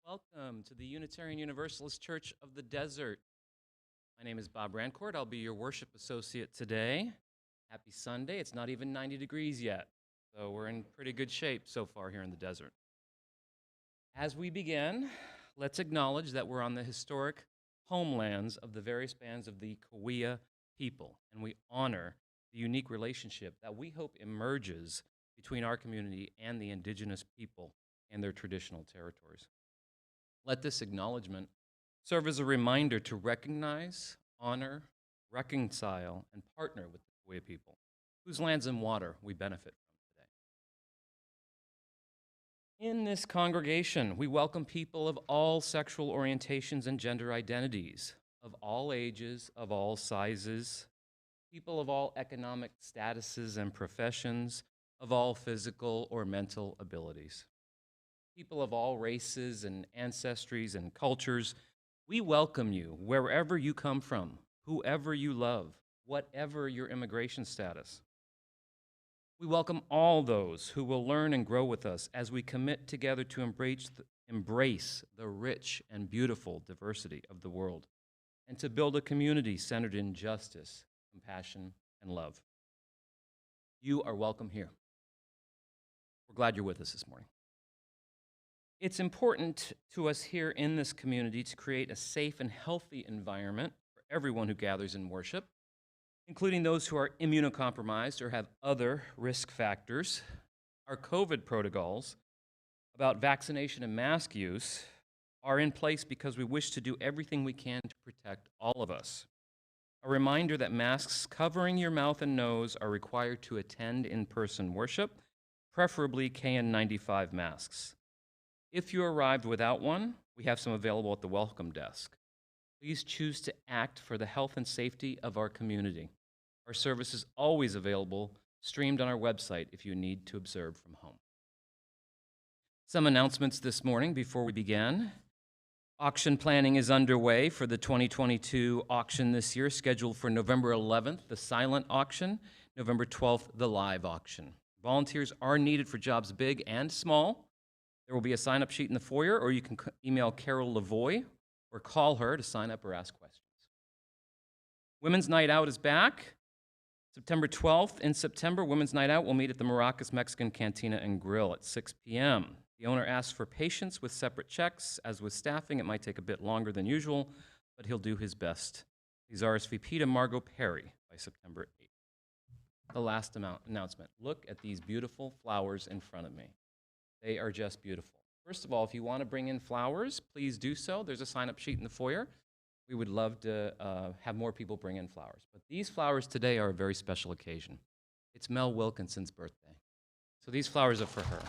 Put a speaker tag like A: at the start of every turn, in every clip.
A: Welcome to the Unitarian Universalist Church of the Desert. My name is Bob Rancourt. I'll be your worship associate today. Happy Sunday. It's not even 90 degrees yet, so we're in pretty good shape so far here in the desert. As we begin, let's acknowledge that we're on the historic homelands of the various bands of the Cahuilla people, and we honor the unique relationship that we hope emerges between our community and the indigenous people and their traditional territories. Let this acknowledgement serve as a reminder to recognize, honor, reconcile, and partner with the Cahuilla people, whose lands and water we benefit from today. In this congregation, we welcome people of all sexual orientations and gender identities, of all ages, of all sizes, people of all economic statuses and professions, of all physical or mental abilities. People of all races and ancestries and cultures, we welcome you wherever you come from, whoever you love, whatever your immigration status. We welcome all those who will learn and grow with us as we commit together to embrace the rich and beautiful diversity of the world and to build a community centered in justice, compassion, and love. You are welcome here. We're glad you're with us this morning. It's important to us here in this community to create a safe and healthy environment for everyone who gathers in worship, including those who are immunocompromised or have other risk factors. Our COVID protocols about vaccination and mask use are in place because we wish to do everything we can to protect all of us. A reminder that masks covering your mouth and nose are required to attend in-person worship, preferably KN95 masks. If you arrived without one, we have some available at the welcome desk. Please choose to act for the health and safety of our community. Our service is always available, streamed on our website if you need to observe from home. Some announcements this morning before we begin. Auction planning is underway for the 2022 auction this year, scheduled for November 11th, the silent auction, November 12th, the live auction. Volunteers are needed for jobs big and small. There will be a sign-up sheet in the foyer, or you can email Carol Lavoie or call her to sign up or ask questions. Women's Night Out is back. September 12th in September, Women's Night Out will meet at the Maracas Mexican Cantina and Grill at 6 p.m. The owner asks for patience with separate checks. As with staffing, it might take a bit longer than usual, but he'll do his best. Please RSVP to Margot Perry by September 8th. The last announcement. Look at these beautiful flowers in front of me. They are just beautiful. First of all, if you want to bring in flowers, please do so. There's a sign-up sheet in the foyer. We would love to have more people bring in flowers. But these flowers today are a very special occasion. It's Mel Wilkinson's birthday. So these flowers are for her.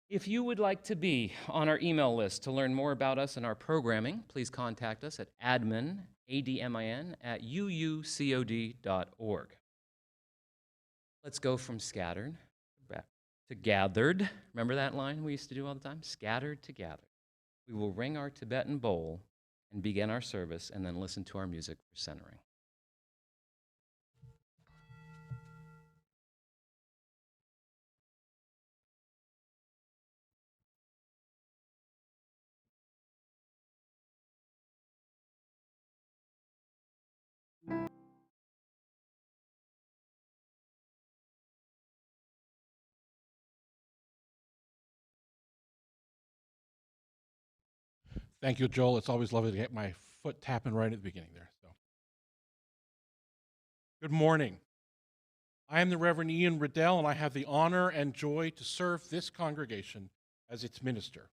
A: If you would like to be on our email list to learn more about us and our programming, please contact us at admin, ADMIN, at uucod.org. Let's go from scattered back to gathered. Remember that line we used to do all the time? Scattered to gathered. We will ring our Tibetan bowl and begin our service and then listen to our music for centering.
B: Thank you, Joel. It's always lovely to get my foot tapping right at the beginning there. Good morning. I am the Reverend Ian Riddell, and I have the honor and joy to serve this congregation as its minister.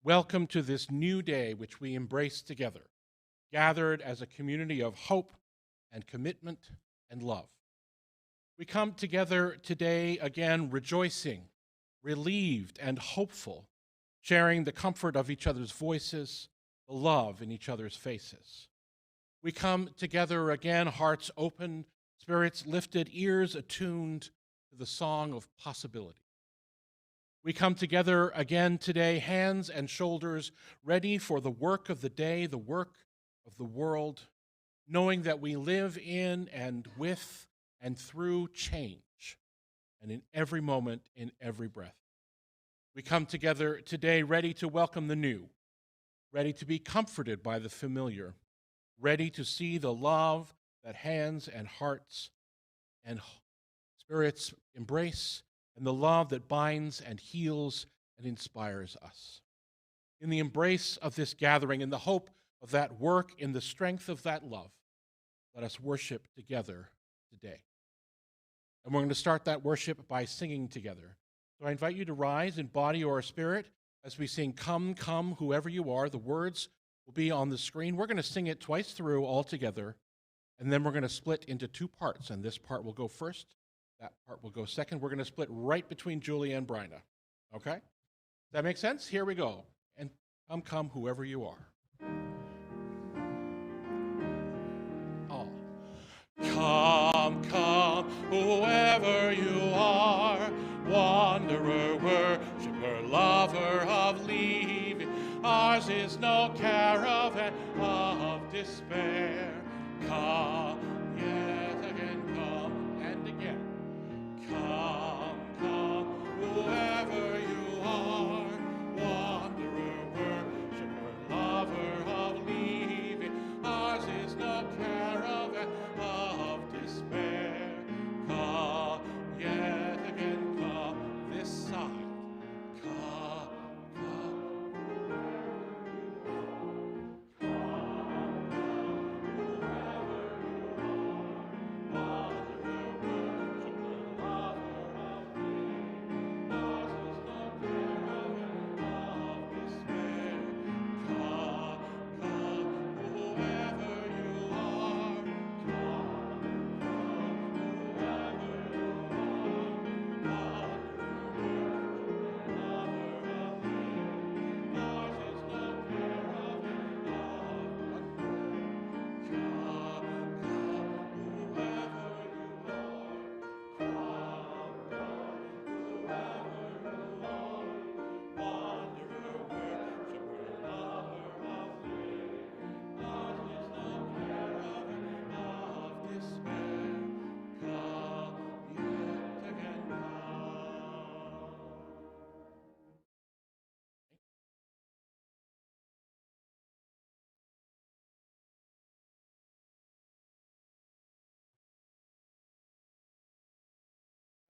B: Welcome to this new day which we embrace together, gathered as a community of hope and commitment and love. We come together today again rejoicing, relieved, and hopeful, sharing the comfort of each other's voices, the love in each other's faces. We come together again, hearts open, spirits lifted, ears attuned to the song of possibility. We come together again today, hands and shoulders ready for the work of the day, the work of the world, knowing that we live in and with and through change, and in every moment, in every breath. We come together today ready to welcome the new, ready to be comforted by the familiar, ready to see the love that hands and hearts and spirits embrace, and the love that binds and heals and inspires us. In the embrace of this gathering, in the hope of that work, in the strength of that love, let us worship together today. And we're going to start that worship by singing together. So I invite you to rise in body or spirit as we sing, "Come, Come, Whoever You Are." The words will be on the screen. We're going to sing it twice through all together, and then we're going to split into two parts, and this part will go first, that part will go second. We're going to split right between Julie and Bryna, okay? Does that make sense? Here we go. And come, come, whoever you are. All. Come, come, whoever you are, wanderer, worshiper, lover of leaving. Ours is no caravan of despair. Come, yet again, come, and again. Come, come, whoever you are, wanderer, worshiper, lover of leaving. Ours is no caravan of despair. Come, yet again, come this side. Come, come.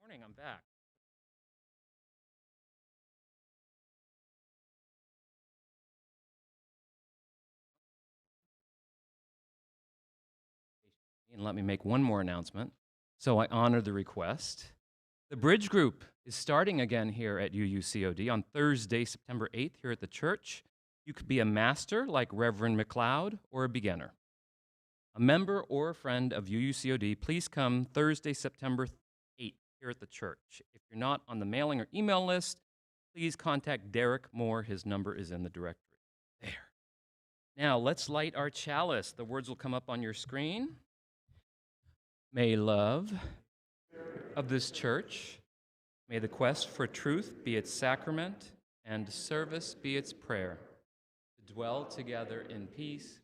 A: Morning, I'm back. And let me make one more announcement. So I honor the request. The Bridge Group is starting again here at UUCOD on Thursday, September 8th, here at the church. You could be a master like Reverend McLeod or a beginner. A member or a friend of UUCOD, please come Thursday, September 8th, here at the church. If you're not on the mailing or email list, please contact Derek Moore. His number is in the directory. There. Now, let's light our chalice. The words will come up on your screen. May love of this church, may the quest for truth be its sacrament, and service be its prayer, to dwell together in peace,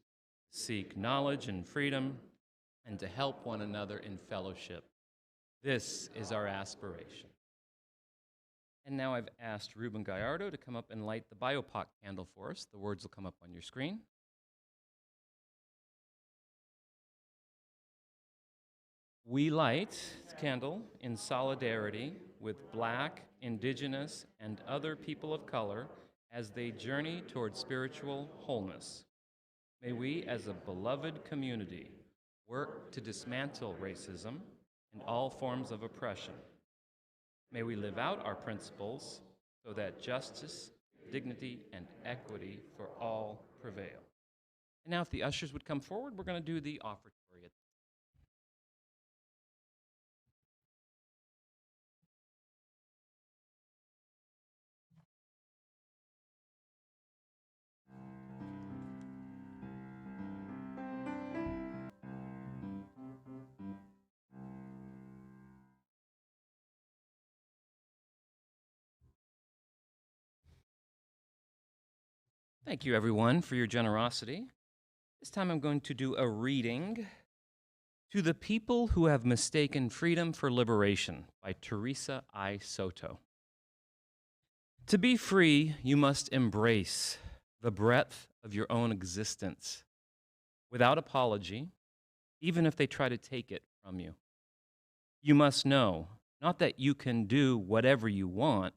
A: seek knowledge and freedom, and to help one another in fellowship. This is our aspiration. And now I've asked Ruben Gallardo to come up and light the Biopoc candle for us. The words will come up on your screen. We light this candle in solidarity with Black, Indigenous, and other people of color as they journey toward spiritual wholeness. May we, as a beloved community, work to dismantle racism and all forms of oppression. May we live out our principles so that justice, dignity, and equity for all prevail. And now if the ushers would come forward, we're going to do the offertory. Thank you, everyone, for your generosity. This time I'm going to do a reading To the People Who Have Mistaken Freedom for Liberation by Teresa I. Soto. To be free, you must embrace the breadth of your own existence without apology, even if they try to take it from you. You must know, not that you can do whatever you want.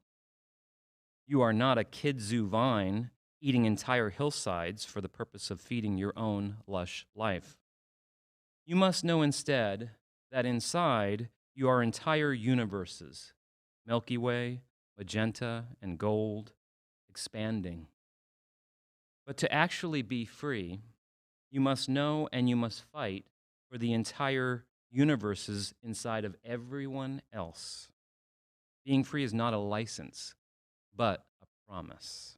A: You are not a kudzu vine eating entire hillsides for the purpose of feeding your own lush life. You must know instead that inside you are entire universes, Milky Way, magenta, and gold, expanding. But to actually be free, you must know and you must fight for the entire universes inside of everyone else. Being free is not a license, but a promise.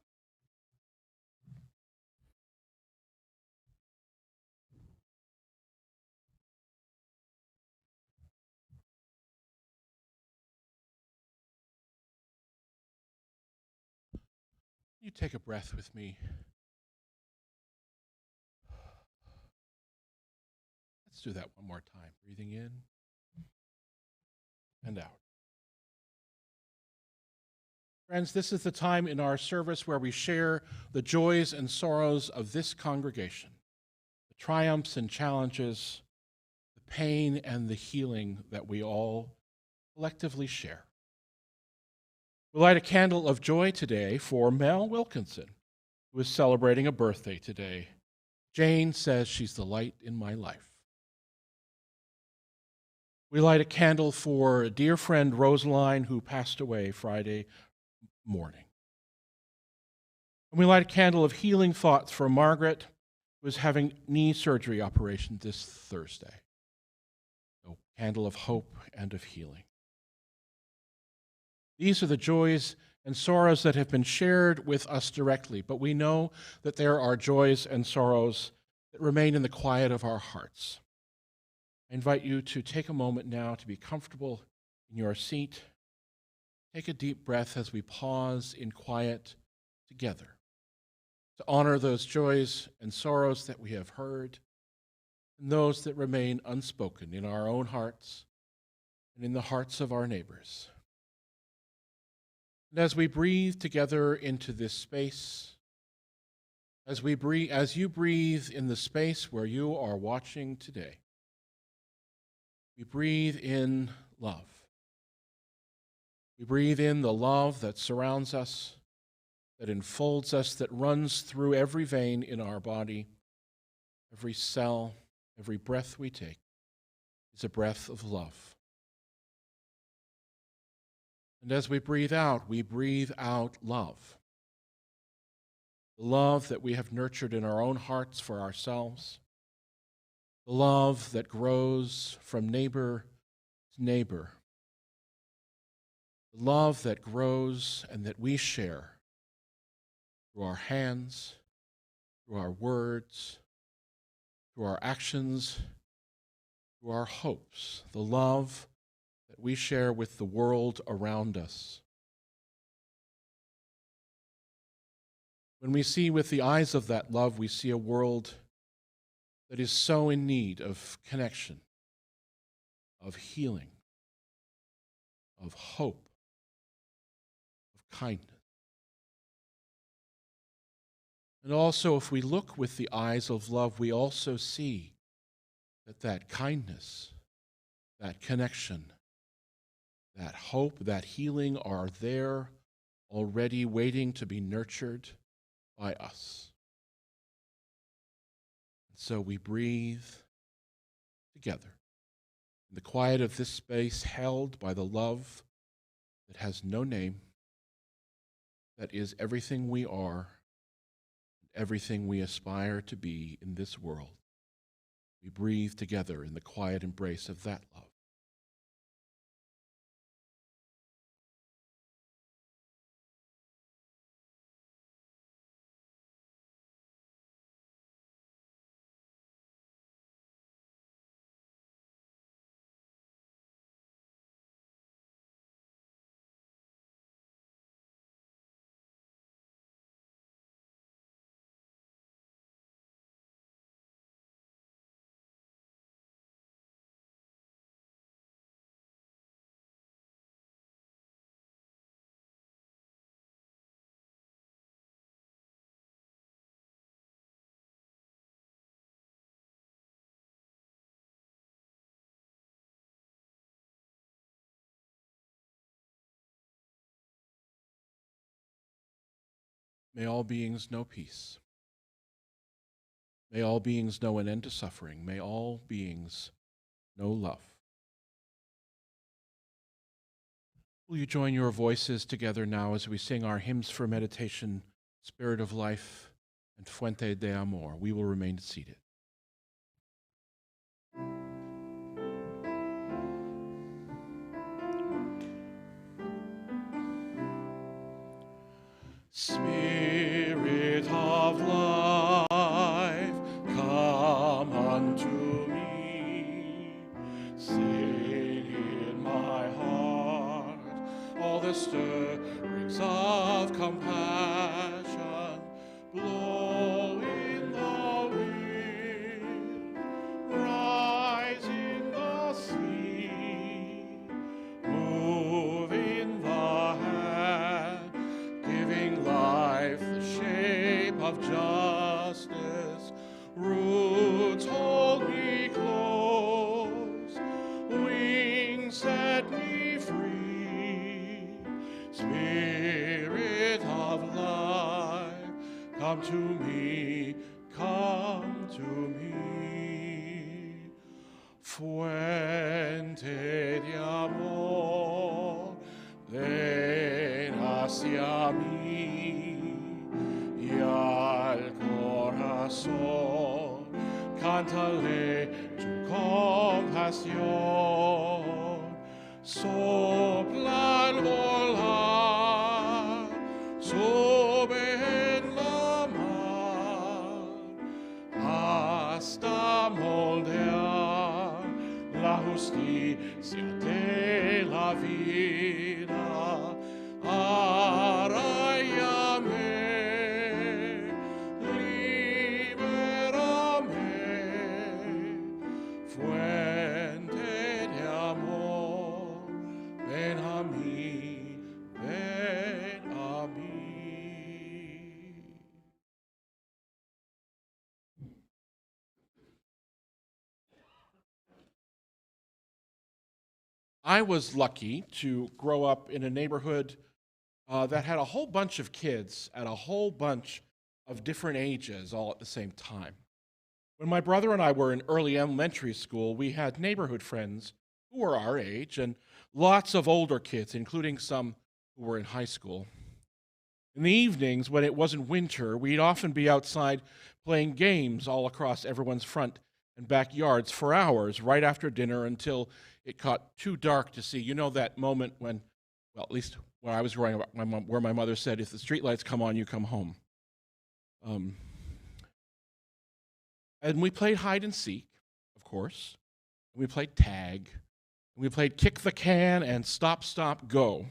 B: You take a breath with me. Let's do that one more time. Breathing in and out. Friends, this is the time in our service where we share the joys and sorrows of this congregation, the triumphs and challenges, the pain and the healing that we all collectively share. We light a candle of joy today for Mel Wilkinson, who is celebrating a birthday today. Jane says she's the light in my life. We light a candle for a dear friend, Rosaline, who passed away Friday morning. And we light a candle of healing thoughts for Margaret, who is having knee surgery operation this Thursday. So, candle of hope and of healing. These are the joys and sorrows that have been shared with us directly, but we know that there are joys and sorrows that remain in the quiet of our hearts. I invite you to take a moment now to be comfortable in your seat. Take a deep breath as we pause in quiet together to honor those joys and sorrows that we have heard and those that remain unspoken in our own hearts and in the hearts of our neighbors. And as we breathe together into this space, as you breathe in the space where you are watching today, we breathe in love. We breathe in the love that surrounds us, that enfolds us, that runs through every vein in our body, every cell, every breath we take is a breath of love. And as we breathe out love. The love that we have nurtured in our own hearts for ourselves. The love that grows from neighbor to neighbor. The love that grows and that we share through our hands, through our words, through our actions, through our hopes. The love that we share with the world around us. When we see with the eyes of that love, we see a world that is so in need of connection, of healing, of hope, of kindness. And also, if we look with the eyes of love, we also see that kindness, that connection, that hope, that healing are there already waiting to be nurtured by us. And so we breathe together in the quiet of this space held by the love that has no name, that is everything we are, everything we aspire to be in this world. We breathe together in the quiet embrace of that love. May all beings know peace. May all beings know an end to suffering. May all beings know love. Will you join your voices together now as we sing our hymns for meditation, Spirit of Life and Fuente de Amor? We will remain seated. Spirit of life, come unto me. Sing in my heart all the stirrings of compassion. Blow in the wind, rise in the sea, move in the hand, giving life the shape of justice. Roots hold me close, wings set me free. Spirit of life, come to me, come to me. Fuente de amor, ven hacia mí y al corazón cántale tu compasión. Sopla al volar, sube en la mar, hasta moldear la justicia de la vida. Arráyame, libérame, fuente de amor, ven a mí, ven a mí. I was lucky to grow up in a neighborhood that had a whole bunch of kids at a whole bunch of different ages all at the same time. When my brother and I were in early elementary school, we had neighborhood friends who were our age and lots of older kids, including some who were in high school. In the evenings, when it wasn't winter, we'd often be outside playing games all across everyone's front and backyards for hours right after dinner until it got too dark to see. You know that moment when, well, at least when I was growing up, where my mother said, if the streetlights come on, you come home. And we played hide and seek, of course. We played tag. We played kick the can and stop, stop, go.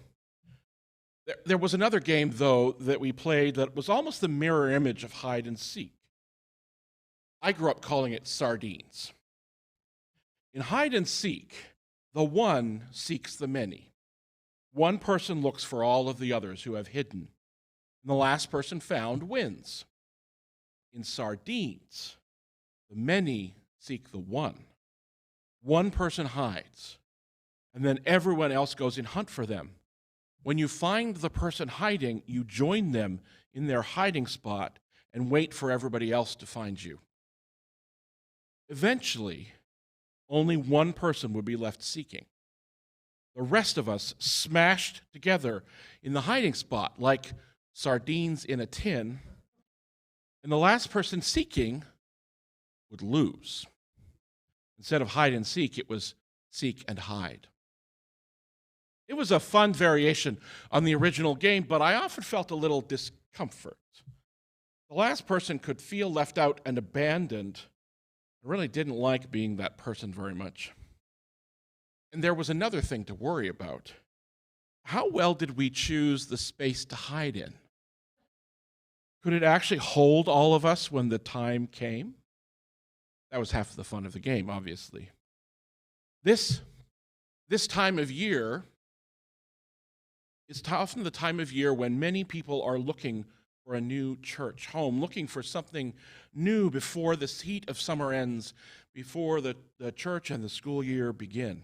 B: There was another game, though, that we played that was almost the mirror image of hide and seek. I grew up calling it Sardines. In hide and seek, the one seeks the many. One person looks for all of the others who have hidden, and the last person found wins. In Sardines, the many seek the one. One person hides, and then everyone else goes in hunt for them. When you find the person hiding, you join them in their hiding spot and wait for everybody else to find you. Eventually, only one person would be left seeking. The rest of us smashed together in the hiding spot like sardines in a tin, and the last person seeking would lose. Instead of hide and seek, it was seek and hide. It was a fun variation on the original game, but I often felt a little discomfort. The last person could feel left out and abandoned. I really didn't like being that person very much. And there was another thing to worry about. How well did we choose the space to hide in? Could it actually hold all of us when the time came? That was half the fun of the game, obviously. This time of year is often the time of year when many people are looking for a new church home, looking for something new before the heat of summer ends, before the church and the school year begin.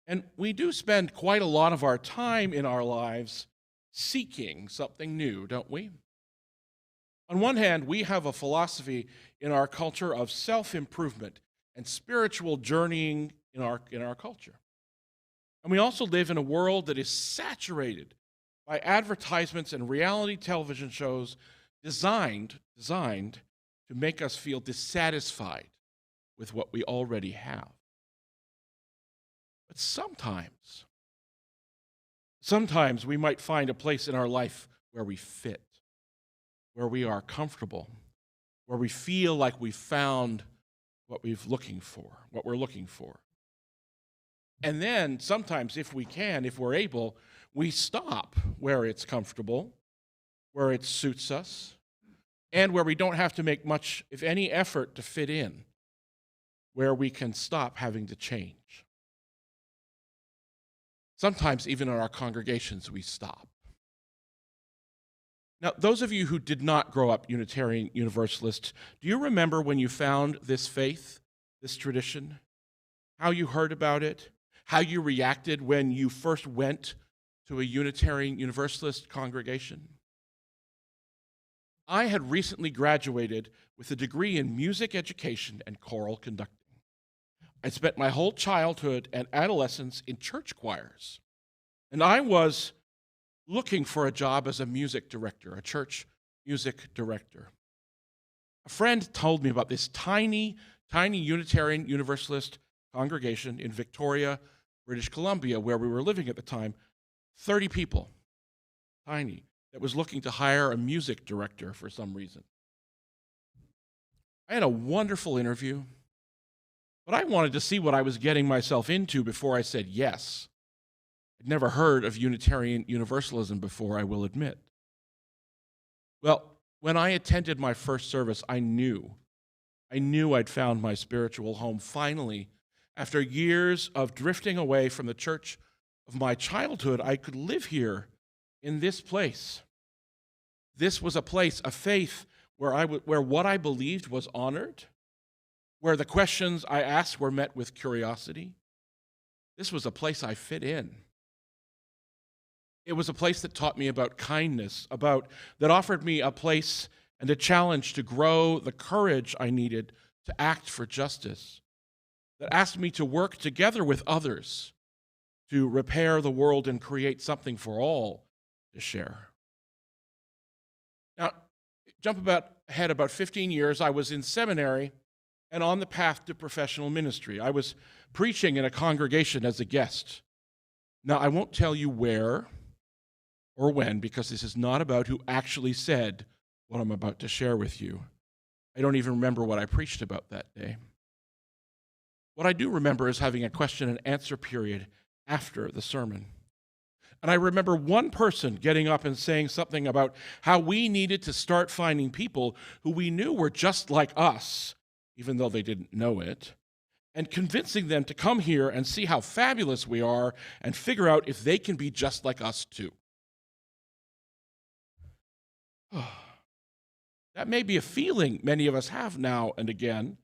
B: And we do spend quite a lot of our time in our lives seeking something new, don't we? On one hand, we have a philosophy in our culture of self-improvement and spiritual journeying in our culture. And we also live in a world that is saturated by advertisements and reality television shows designed to make us feel dissatisfied with what we already have. But sometimes we might find a place in our life where we fit, where we are comfortable, where we feel like we've found what we're looking for. And then sometimes, if we're able, we stop where it's comfortable, where it suits us, and where we don't have to make much, if any, effort to fit in, where we can stop having to change. Sometimes, even in our congregations, we stop. Now, those of you who did not grow up Unitarian Universalist, do you remember when you found this faith, this tradition? How you heard about it? How you reacted when you first went to a Unitarian Universalist congregation? I had recently graduated with a degree in music education and choral conducting. I spent my whole childhood and adolescence in church choirs, and I was looking for a job as a music director, a church music director. A friend told me about this tiny Unitarian Universalist congregation in Victoria, British Columbia, where we were living at the time, 30 people, tiny, that was looking to hire a music director for some reason. I had a wonderful interview, but I wanted to see what I was getting myself into before I said yes. I'd never heard of Unitarian Universalism before, I will admit. Well, when I attended my first service, I knew I'd found my spiritual home finally. After years of drifting away from the church of my childhood, I could live here in this place. This was a place, a faith, where what I believed was honored, where the questions I asked were met with curiosity. This was a place I fit in. It was a place that taught me about kindness, that offered me a place and a challenge to grow the courage I needed to act for justice, that asked me to work together with others to repair the world and create something for all to share. Now, jump ahead about 15 years, I was in seminary and on the path to professional ministry. I was preaching in a congregation as a guest. Now, I won't tell you where or when, because this is not about who actually said what I'm about to share with you. I don't even remember what I preached about that day. What I do remember is having a question and answer period after the sermon. And I remember one person getting up and saying something about how we needed to start finding people who we knew were just like us, even though they didn't know it, and convincing them to come here and see how fabulous we are and figure out if they can be just like us too. That may be a feeling many of us have now and again,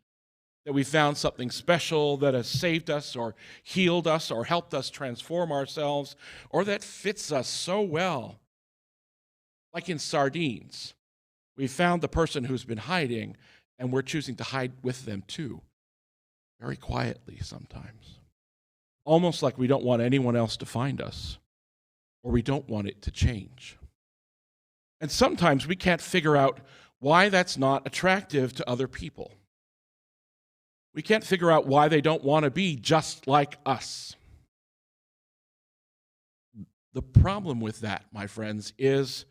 B: that we found something special that has saved us or healed us or helped us transform ourselves, or that fits us so well. Like in Sardines, we found the person who's been hiding, and we're choosing to hide with them too, very quietly sometimes. Almost like we don't want anyone else to find us, or we don't want it to change. And sometimes we can't figure out why that's not attractive to other people. We can't figure out why they don't want to be just like us. The problem with that, my friends, is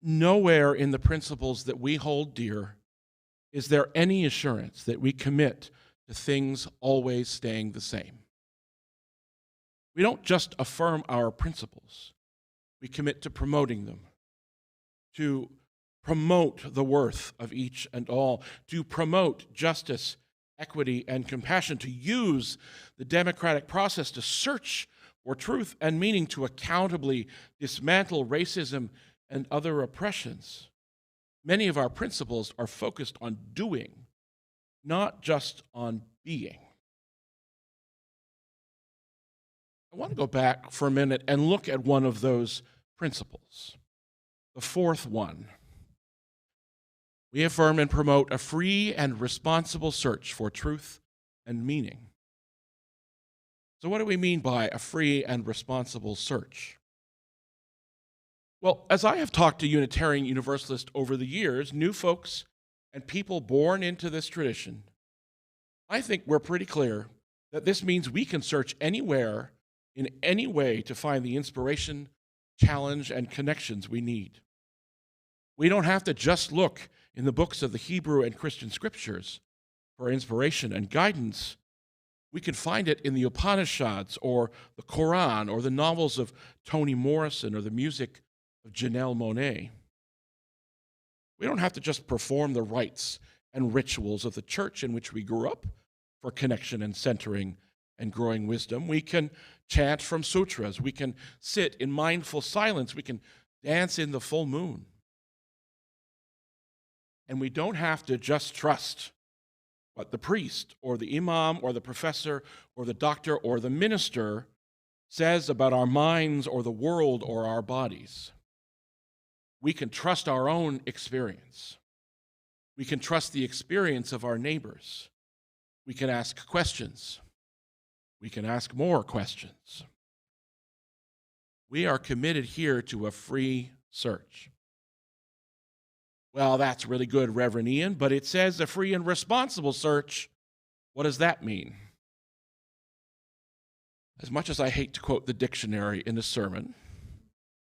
B: nowhere in the principles that we hold dear is there any assurance that we commit to things always staying the same. We don't just affirm our principles. We commit to promoting them, to promote the worth of each and all, to promote justice, equity, and compassion, to use the democratic process to search for truth and meaning, to accountably dismantle racism and other oppressions. Many of our principles are focused on doing, not just on being. I want to go back for a minute and look at one of those principles. The fourth one, we affirm and promote a free and responsible search for truth and meaning. So what do we mean by a free and responsible search? Well, as I have talked to Unitarian Universalists over the years, new folks and people born into this tradition, I think we're pretty clear that this means we can search anywhere, in any way, to find the inspiration, challenge, and connections we need. We don't have to just look in the books of the Hebrew and Christian scriptures for inspiration and guidance. We can find it in the Upanishads or the Quran or the novels of Toni Morrison or the music of Janelle Monáe. We don't have to just perform the rites and rituals of the church in which we grew up for connection and centering and growing wisdom. We can chant from sutras. We can sit in mindful silence. We can dance in the full moon. And we don't have to just trust what the priest or the imam or the professor or the doctor or the minister says about our minds or the world or our bodies. We can trust our own experience. We can trust the experience of our neighbors. We can ask questions. We can ask more questions. We are committed here to a free search. Well, that's really good, Reverend Ian, but it says a free and responsible search. What does that mean? As much as I hate to quote the dictionary in a sermon,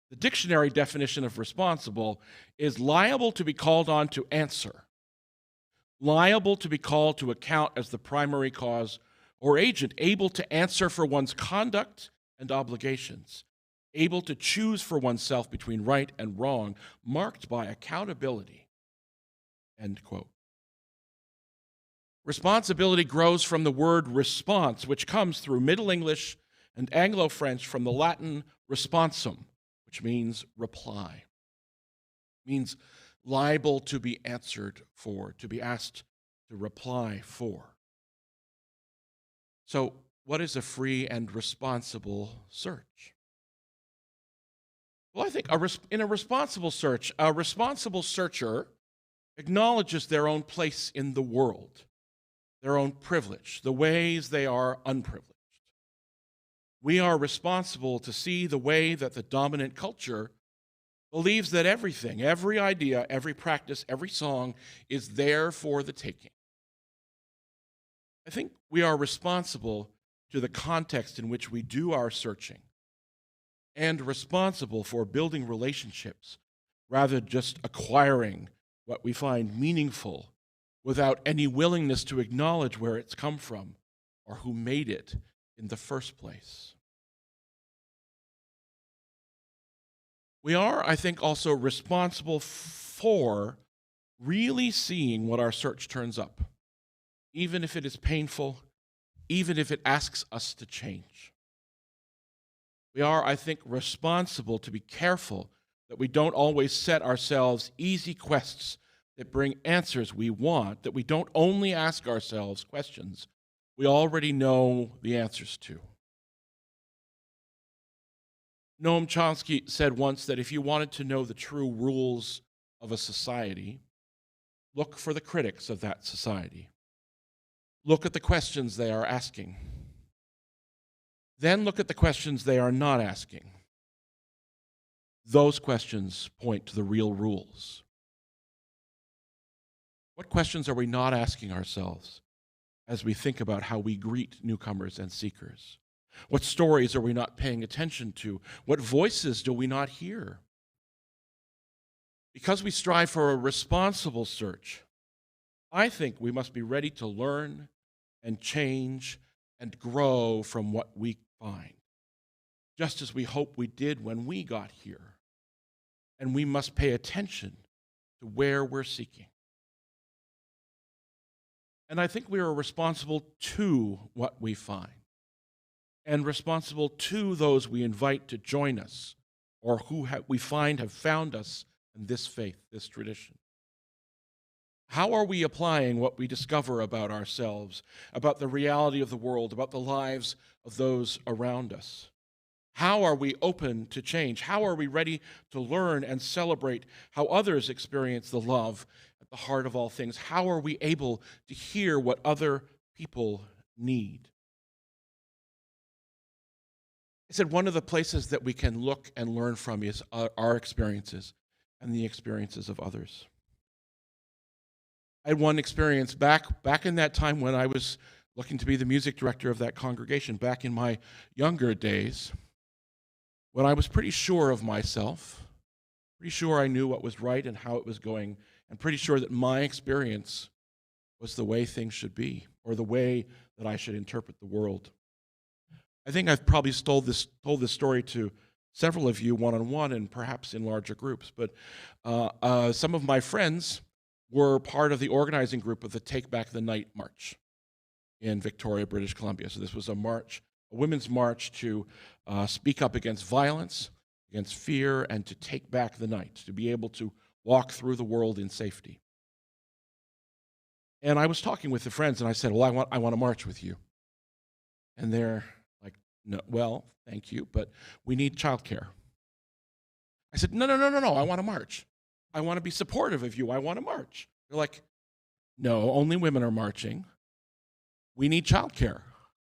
B: the dictionary definition of responsible is liable to be called on to answer, liable to be called to account as the primary cause or agent, able to answer for one's conduct and obligations, able to choose for oneself between right and wrong, marked by accountability. End quote. Responsibility grows from the word response, which comes through Middle English and Anglo-French from the Latin responsum, which means reply. It means liable to be answered for, to be asked to reply for. So, what is a free and responsible search? Well, I think in a responsible search, a responsible searcher acknowledges their own place in the world, their own privilege, the ways they are unprivileged. We are responsible to see the way that the dominant culture believes that everything, every idea, every practice, every song is there for the taking. I think we are responsible to the context in which we do our searching and responsible for building relationships rather than just acquiring what we find meaningful without any willingness to acknowledge where it's come from or who made it in the first place. We are, I think, also responsible for really seeing what our search turns up, even if it is painful, even if it asks us to change. We are, I think, responsible to be careful that we don't always set ourselves easy quests that bring answers we want, that we don't only ask ourselves questions we already know the answers to. Noam Chomsky said once that if you wanted to know the true rules of a society, look for the critics of that society. Look at the questions they are asking. Then look at the questions they are not asking. Those questions point to the real rules. What questions are we not asking ourselves as we think about how we greet newcomers and seekers? What stories are we not paying attention to? What voices do we not hear? Because we strive for a responsible search, I think we must be ready to learn and change and grow from what we find, just as we hope we did when we got here. And we must pay attention to where we're seeking. And I think we are responsible to what we find, and responsible to those we invite to join us, or who we find have found us in this faith, this tradition. How are we applying what we discover about ourselves, about the reality of the world, about the lives of those around us? How are we open to change? How are we ready to learn and celebrate how others experience the love at the heart of all things? How are we able to hear what other people need? I said one of the places that we can look and learn from is our experiences and the experiences of others. I had one experience back in that time when I was looking to be the music director of that congregation, back in my younger days, when I was pretty sure of myself, pretty sure I knew what was right and how it was going, and pretty sure that my experience was the way things should be, or the way that I should interpret the world. I think I've probably told this story to several of you one-on-one and perhaps in larger groups, but some of my friends were part of the organizing group of the Take Back the Night March in Victoria, British Columbia. So this was a march, a women's march to speak up against violence, against fear, and to take back the night, to be able to walk through the world in safety. And I was talking with the friends, and I said, well, I want to march with you. And they're like, no, well, thank you, but we need childcare. I said, no, I want to march. I want to be supportive of you. I want to march. They're like, no, only women are marching. We need childcare.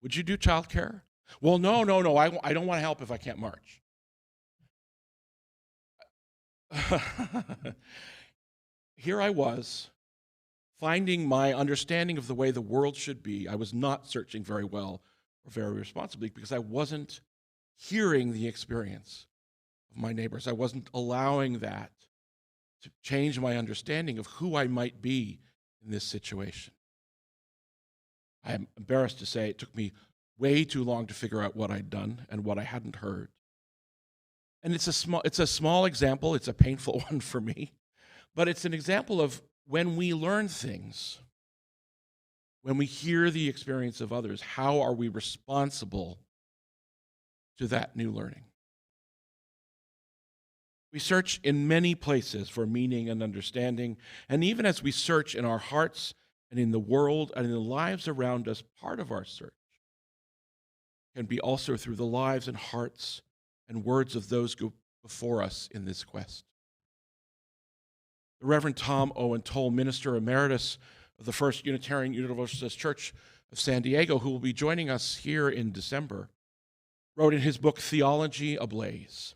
B: Would you do childcare? Well, no, I don't want to help if I can't march. Here I was, finding my understanding of the way the world should be. I was not searching very well or very responsibly because I wasn't hearing the experience of my neighbors. I wasn't allowing that to change my understanding of who I might be in this situation. I am embarrassed to say it took me way too long to figure out what I'd done and what I hadn't heard. And it's a small example, it's a painful one for me, but it's an example of when we learn things, when we hear the experience of others, how are we responsible to that new learning? We search in many places for meaning and understanding, and even as we search in our hearts and in the world and in the lives around us, part of our search can be also through the lives and hearts and words of those who go before us in this quest. The Reverend Tom Owen Toll, Minister Emeritus of the First Unitarian Universalist Church of San Diego, who will be joining us here in December, wrote in his book, Theology Ablaze.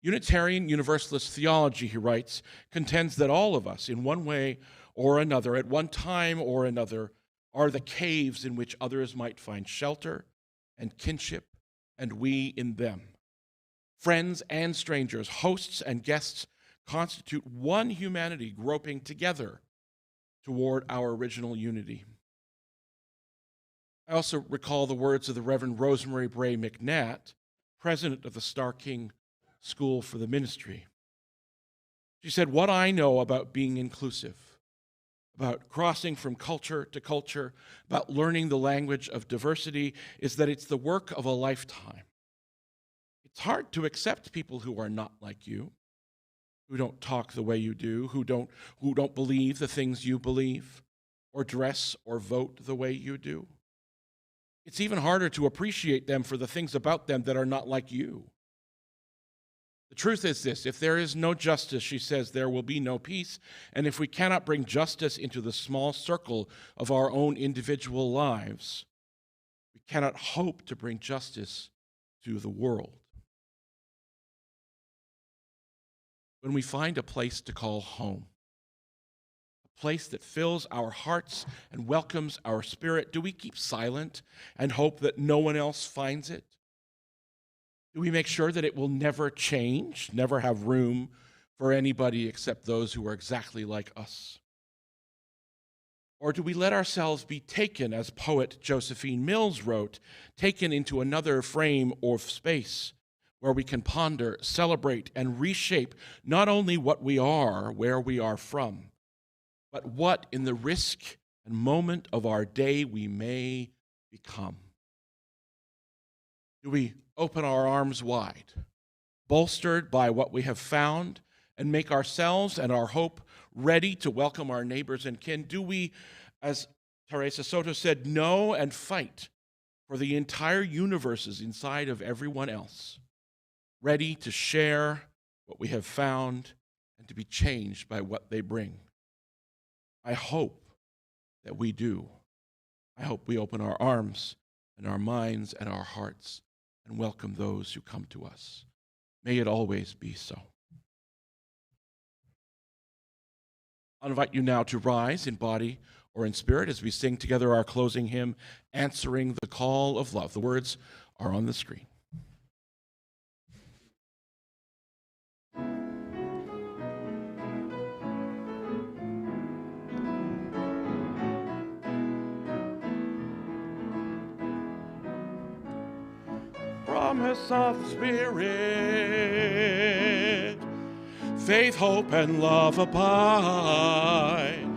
B: Unitarian Universalist theology, he writes, contends that all of us, in one way or another, at one time or another, are the caves in which others might find shelter and kinship, and we in them. Friends and strangers, hosts and guests constitute one humanity groping together toward our original unity. I also recall the words of the Reverend Rosemary Bray McNatt, president of the Star King School for the Ministry. She said, what I know about being inclusive, about crossing from culture to culture, about learning the language of diversity, is that it's the work of a lifetime. It's hard to accept people who are not like you, who don't talk the way you do, who don't believe the things you believe, or dress or vote the way you do. It's even harder to appreciate them for the things about them that are not like you. The truth is this: if there is no justice, she says, there will be no peace. And if we cannot bring justice into the small circle of our own individual lives, we cannot hope to bring justice to the world. When we find a place to call home, a place that fills our hearts and welcomes our spirit, do we keep silent and hope that no one else finds it? Do we make sure that it will never change, never have room for anybody except those who are exactly like us? Or do we let ourselves be taken, as poet Josephine Mills wrote, taken into another frame or space where we can ponder, celebrate, and reshape not only what we are, where we are from, but what in the risk and moment of our day we may become? Do we open our arms wide, bolstered by what we have found, and make ourselves and our hope ready to welcome our neighbors and kin? Do we, as Teresa Soto said, know and fight for the entire universe is inside of everyone else, ready to share what we have found and to be changed by what they bring. I hope that we do. I hope we open our arms and our minds and our hearts and welcome those who come to us. May it always be so. I'll invite you now to rise in body or in spirit as we sing together our closing hymn, Answering the Call of Love. The words are on the screen. Promise of the Spirit, faith, hope, and love abide,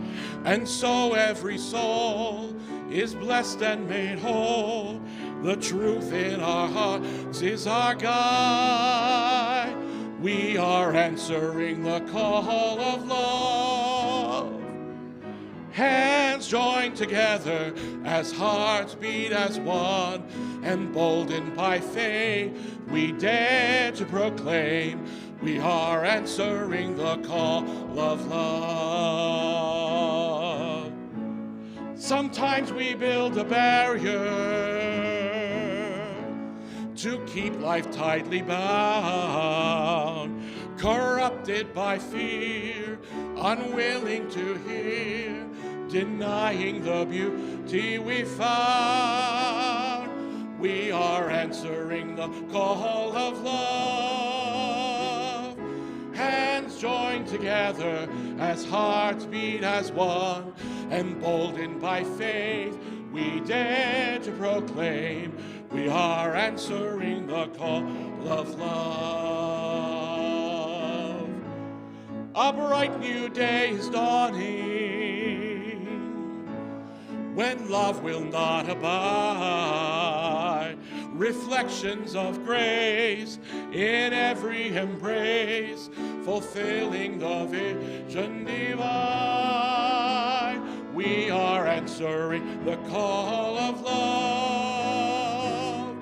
B: and so every soul is blessed and made whole. The truth in our hearts is our guide. We are answering the call of love. Hands joined together as hearts beat as one, emboldened by faith, we dare to proclaim we are answering the call of love. Sometimes we build a barrier to keep life tightly bound, corrupted by fear, unwilling to hear, denying the beauty we found. We are answering the call of love. Hands joined together as hearts beat as one, emboldened by faith, we dare to proclaim we are answering the call of love. A bright new day is dawning, when love will not abide. Reflections of grace in every embrace, fulfilling the vision divine. We are answering the call of love.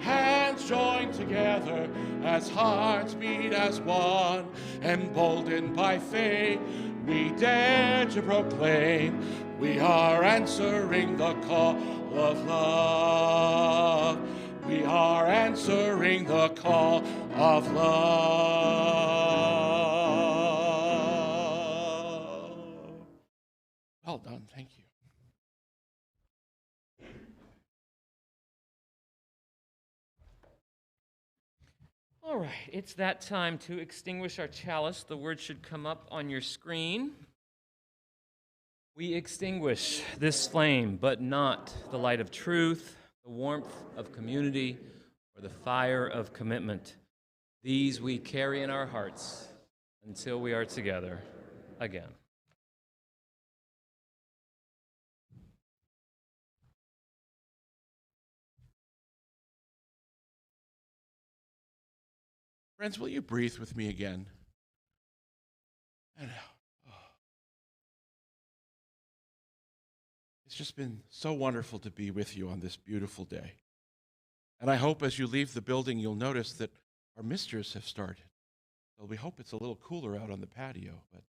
B: Hands joined together as hearts beat as one, emboldened by faith, we dare to proclaim we are answering the call of love. We are answering the call of love. Well done, thank you.
A: All right, it's that time to extinguish our chalice. The word should come up on your screen. We extinguish this flame, but not the light of truth, the warmth of community, or the fire of commitment. These we carry in our hearts until we are together again.
B: Friends, will you breathe with me again? And it's just been so wonderful to be with you on this beautiful day. And I hope as you leave the building, you'll notice that our misters have started. So we hope it's a little cooler out on the patio, but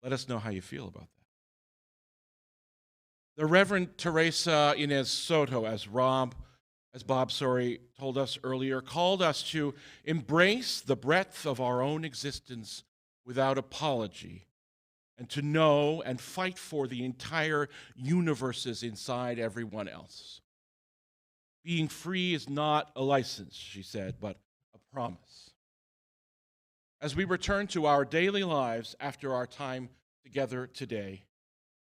B: let us know how you feel about that. The Reverend Teresa Inez Soto, as Bob told us earlier, called us to embrace the breadth of our own existence without apology, and to know and fight for the entire universes inside everyone else. Being free is not a license, she said, but a promise. As we return to our daily lives after our time together today,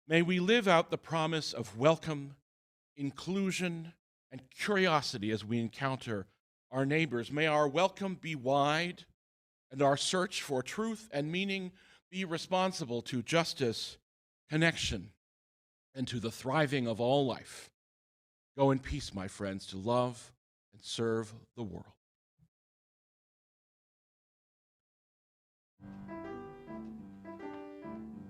B: may we live out the promise of welcome, inclusion, and curiosity as we encounter our neighbors. May our welcome be wide, and our search for truth and meaning be responsible to justice, connection, and to the thriving of all life. Go in peace, my friends, to love and serve the world.